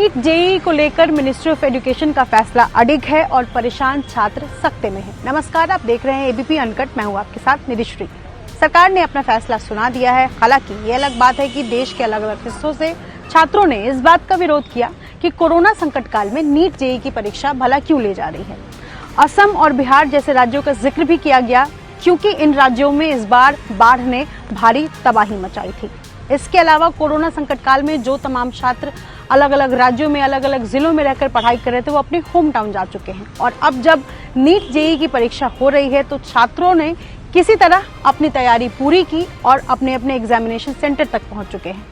NEET JEE को लेकर ministry of education का फैसला अडिग है और परेशान छात्र सकते में है। नमस्कार, आप देख रहे हैं एबीपी अनकट। मैं हूं आपके साथ निधिश्री। सरकार ने अपना फैसला सुना दिया है। हालांकि ये अलग बात है कि देश के अलग अलग हिस्सों से छात्रों ने इस बात का विरोध किया कि कोरोना संकट काल में नीट जेईई की परीक्षा भला क्यों ले जा रही है। असम और बिहार जैसे राज्यों का जिक्र भी किया गया, क्योंकि इन राज्यों में इस बार बाढ़ ने भारी तबाही मचाई थी। इसके अलावा कोरोना संकट काल में जो तमाम छात्र अलग अलग राज्यों में अलग अलग जिलों में रहकर पढ़ाई कर रहे थे, वो अपने होम टाउन जा चुके हैं। और अब जब नीट जेईई की परीक्षा हो रही है तो छात्रों ने किसी तरह अपनी तैयारी पूरी की और अपने अपने एग्जामिनेशन सेंटर तक पहुंच चुके हैं।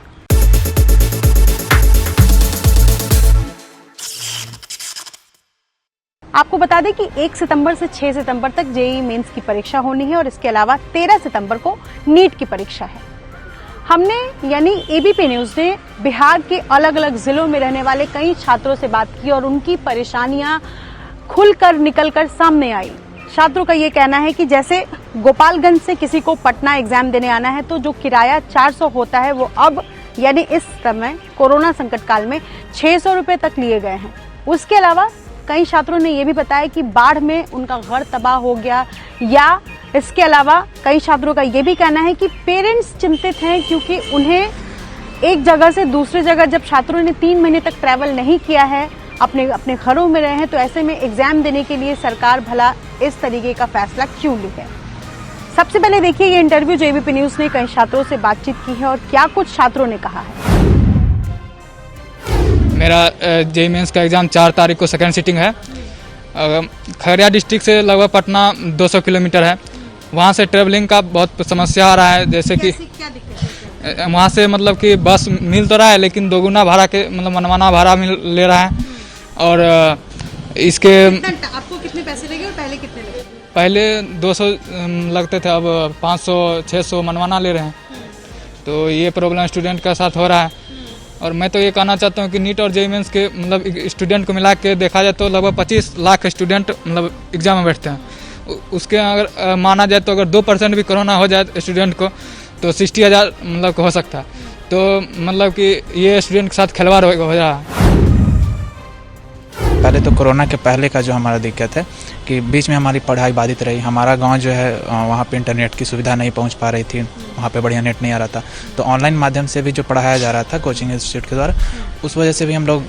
आपको बता दें कि 1 सितंबर से 6 सितंबर तक जेईई मेंस की परीक्षा होनी है और इसके अलावा 13 सितंबर को नीट की परीक्षा है। हमने यानी एबीपी न्यूज ने बिहार के अलग अलग जिलों में रहने वाले कई छात्रों से बात की और उनकी परेशानियां खुलकर निकलकर सामने आई। छात्रों का ये कहना है कि जैसे गोपालगंज से किसी को पटना एग्जाम देने आना है तो जो किराया 400 होता है वो अब यानी इस समय कोरोना संकट काल में 600 रुपए तक लिए गए हैं। उसके अलावा कई छात्रों ने यह भी बताया कि बाढ़ में उनका घर तबाह हो गया, या इसके अलावा कई छात्रों का यह भी कहना है कि पेरेंट्स चिंतित हैं क्योंकि उन्हें एक जगह से दूसरी जगह, जब छात्रों ने 3 महीने तक ट्रैवल नहीं किया है, अपने घरों में रहे हैं, तो ऐसे में एग्जाम देने के लिए सरकार भला इस तरीके का फैसला क्यों ली है। सबसे पहले देखिए ये इंटरव्यू जो एबीपी न्यूज ने कई छात्रों से बातचीत की है और क्या कुछ छात्रों ने कहा है। मेरा जेईई मेंस का एग्ज़ाम 4 तारीख को सेकेंड सिटिंग है। खगड़िया डिस्ट्रिक्ट से लगभग पटना 200 किलोमीटर है। वहाँ से ट्रेवलिंग का बहुत समस्या आ रहा है, जैसे कि वहाँ से मतलब कि बस मिल तो रहा है लेकिन दोगुना भाड़ा के मतलब मनमाना भाड़ा ले रहा है। और इसके आपको कितने पैसे लगे और पहले कितने लगे? पहले 200 लगते थे, अब 500-600 मनमाना ले रहे हैं। तो ये प्रॉब्लम स्टूडेंट के साथ हो रहा है। और मैं तो ये कहना चाहता हूँ कि नीट और जेईई मेंस के मतलब स्टूडेंट को मिला के देखा जाए तो लगभग 25 लाख स्टूडेंट मतलब एग्जाम में बैठते हैं। उसके अगर माना जाए तो अगर 2% भी कोरोना हो जाए स्टूडेंट को तो 60,000 मतलब हो सकता है। तो मतलब कि ये स्टूडेंट के साथ खिलवाड़ हो रहा है। पहले तो कोरोना के पहले का जो हमारा दिक्कत है कि बीच में हमारी पढ़ाई बाधित रही। हमारा गांव जो है वहाँ पे इंटरनेट की सुविधा नहीं पहुँच पा रही थी, वहाँ पे बढ़िया नेट नहीं आ रहा था। तो ऑनलाइन माध्यम से भी जो पढ़ाया जा रहा था कोचिंग इंस्टीट्यूट के द्वारा, उस वजह से भी हम लोग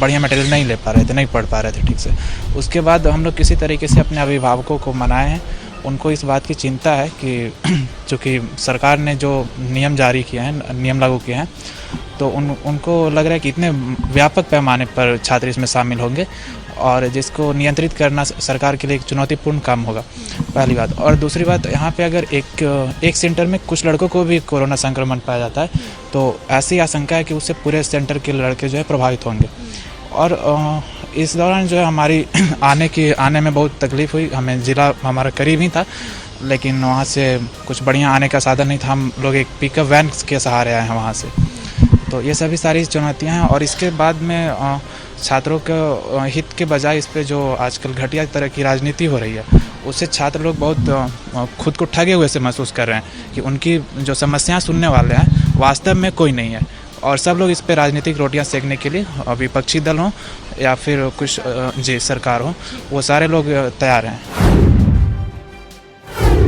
बढ़िया मटेरियल नहीं ले पा रहे थे, नहीं पढ़ पा रहे थे ठीक से। उसके बाद हम लोग किसी तरीके से अपने अभिभावकों को मनाए हैं। उनको इस बात की चिंता है कि चूँकि सरकार ने जो नियम जारी किए हैं, नियम लागू किए हैं, तो उनको लग रहा है कि इतने व्यापक पैमाने पर छात्र इसमें शामिल होंगे और जिसको नियंत्रित करना सरकार के लिए एक चुनौतीपूर्ण काम होगा, पहली बात। और दूसरी बात, यहाँ पे अगर एक सेंटर में कुछ लड़कों को भी कोरोना संक्रमण पाया जाता है तो ऐसी आशंका है कि उससे पूरे सेंटर के लड़के जो है प्रभावित होंगे। और इस दौरान जो है हमारी आने में बहुत तकलीफ़ हुई। हमें ज़िला हमारा करीब ही था लेकिन वहाँ से कुछ बढ़िया आने का साधन नहीं था। हम लोग एक पिकअप वैन के सहारे आए हैं वहाँ से। तो ये सभी सारी चुनौतियाँ हैं। और इसके बाद में छात्रों के हित के बजाय इस पर जो आजकल घटिया तरह की राजनीति हो रही है, उससे छात्र लोग बहुत खुद को ठगे हुए से महसूस कर रहे हैं कि उनकी जो समस्याएं सुनने वाले हैं वास्तव में कोई नहीं है। और सब लोग इस पर राजनीतिक रोटियां सेकने के लिए, विपक्षी दल हों या फिर कुछ जी सरकार हो, वो सारे लोग तैयार हैं।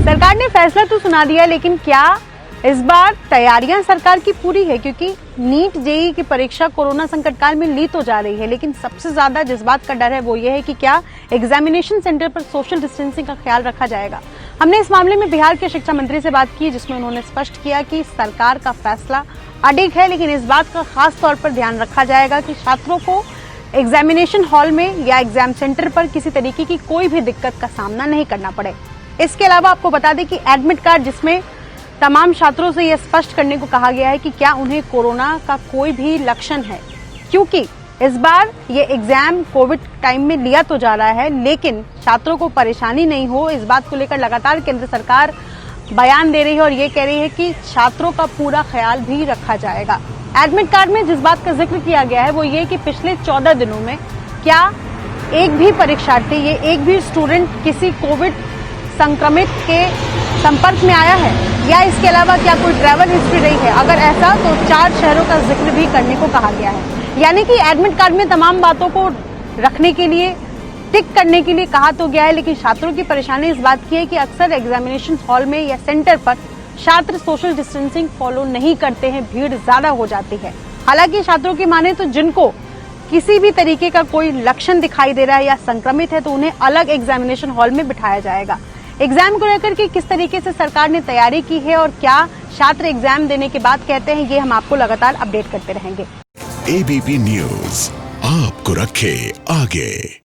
सरकार ने फैसला तो सुना दिया, लेकिन क्या इस बार तैयारियां सरकार की पूरी है? क्योंकि नीट जेईई की परीक्षा कोरोना संकट काल में ली तो जा रही है, लेकिन सबसे ज्यादा जिस बात का डर है वो ये है कि क्या एग्जामिनेशन सेंटर पर सोशल डिस्टेंसिंग का ख्याल रखा जाएगा। हमने इस मामले में बिहार के शिक्षा मंत्री से बात की, जिसमें उन्होंने स्पष्ट किया कि सरकार का फैसला अडिग है, लेकिन इस बात का खास तौर पर ध्यान रखा जाएगा कि छात्रों को एग्जामिनेशन हॉल में या एग्जाम सेंटर पर किसी तरीके की कोई भी दिक्कत का सामना नहीं करना पड़े। इसके अलावा आपको बता दें कि एडमिट कार्ड, जिसमें तमाम छात्रों से यह स्पष्ट करने को कहा गया है कि क्या उन्हें कोरोना का कोई भी लक्षण है, क्योंकि इस बार ये एग्जाम कोविड टाइम में लिया तो जा रहा है लेकिन छात्रों को परेशानी नहीं हो, इस बात को लेकर लगातार केंद्र सरकार बयान दे रही है और ये कह रही है कि छात्रों का पूरा ख्याल भी रखा जाएगा। एडमिट कार्ड में जिस बात का जिक्र किया गया है वो ये कि पिछले 14 दिनों में क्या एक भी परीक्षार्थी, ये एक भी स्टूडेंट किसी कोविड संक्रमित के संपर्क में आया है या इसके अलावा क्या कोई ट्रैवल हिस्ट्री रही है। अगर ऐसा तो 4 शहरों का जिक्र भी करने को कहा गया है। यानी कि एडमिट कार्ड में तमाम बातों को रखने के लिए, टिक करने के लिए कहा तो गया है, लेकिन छात्रों की परेशानी इस बात की है कि अक्सर एग्जामिनेशन हॉल में या सेंटर पर छात्र सोशल डिस्टेंसिंग फॉलो नहीं करते हैं, भीड़ ज्यादा हो जाती है। हालांकि छात्रों की माने तो जिनको किसी भी तरीके का कोई लक्षण दिखाई दे रहा है या संक्रमित है तो उन्हें अलग एग्जामिनेशन हॉल में बिठाया जाएगा। एग्जाम को लेकर के किस तरीके से सरकार ने तैयारी की है और क्या छात्र एग्जाम देने के बाद कहते हैं, ये हम आपको लगातार अपडेट करते रहेंगे। ABP न्यूज आपको रखे आगे।